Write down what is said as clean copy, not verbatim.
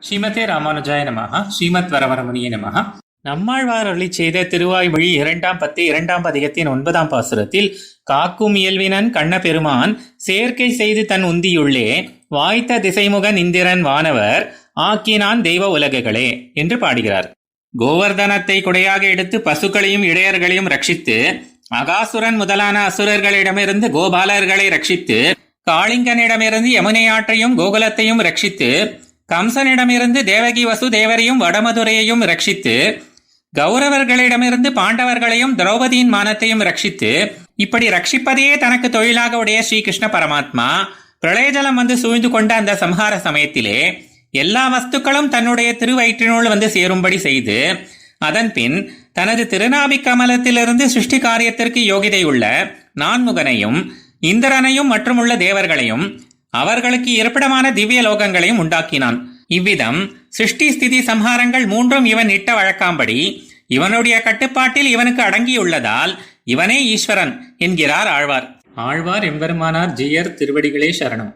ஸ்ரீமதே ராமானுஜாய நமஹ. ஸ்ரீமத் வரவரமுனியே நமஹ. நம்மாழ்வார் அருளி செய்த திருவாய்மொழி 2ஆம் பத்து 2ஆம் பதிகத்தின் 9ஆம் பாசுரத்தில் காக்கும் இயல்வினன் கண்ண பெருமான் சேர்க்கை செய்து தன் உந்தியுள்ளே வாய்த்த திசைமுகன் இந்திரன் வானவர் ஆக்கினான் தெய்வ உலகுகளே என்று பாடுகிறார். கோவர்தனத்தை கொடையாக எடுத்து பசுக்களையும் இடையர்களையும் ரட்சித்து அகாசுரன் முதலான அசுரர்களிடமிருந்து கோபாலர்களை ரட்சித்து காளிங்கனிடமிருந்து யமுனை ஆற்றையும் கோகுலத்தையும் ரட்சித்து கம்சனிடமிருந்து தேவகி வசுதேவரையும் வடமதுரையையும் ரட்சித்து கௌரவர்களிடமிருந்து பாண்டவர்களையும் திரௌபதியின் மானத்தையும் ரட்சித்து இப்படி ரட்சிப்பதையே தனக்கு தொழிலாக உடைய ஸ்ரீகிருஷ்ண பரமாத்மா பிரளயஜலம் வந்து சூழ்ந்து கொண்ட அந்த சம்ஹார சமயத்திலே எல்லா வஸ்துக்களும் தன்னுடைய திருவயிற்றினுள் வந்து சேரும்படி செய்து அதன் பின் தனது திருநாபி கமலத்திலிருந்து சிருஷ்டி காரியத்திற்கு யோகிதை உள்ள நான்முகனையும் இந்திரனையும் மற்றும் உள்ள தேவர்களையும் அவர்களுக்கு இருப்பிடமான திவ்ய லோகங்களையும் உண்டாக்கினான். இவ்விதம் சிருஷ்டி ஸ்திதி சம்ஹாரங்கள் மூன்றும் இவன் இட்ட வழக்காம்படி இவனுடைய கட்டுப்பாட்டில் இவனுக்கு அடங்கியுள்ளதால் இவனே ஈஸ்வரன் என்கிறார் ஆழ்வார். ஆழ்வார் எம்பெருமானார் ஜீயர் திருவடிகளே சரணம்.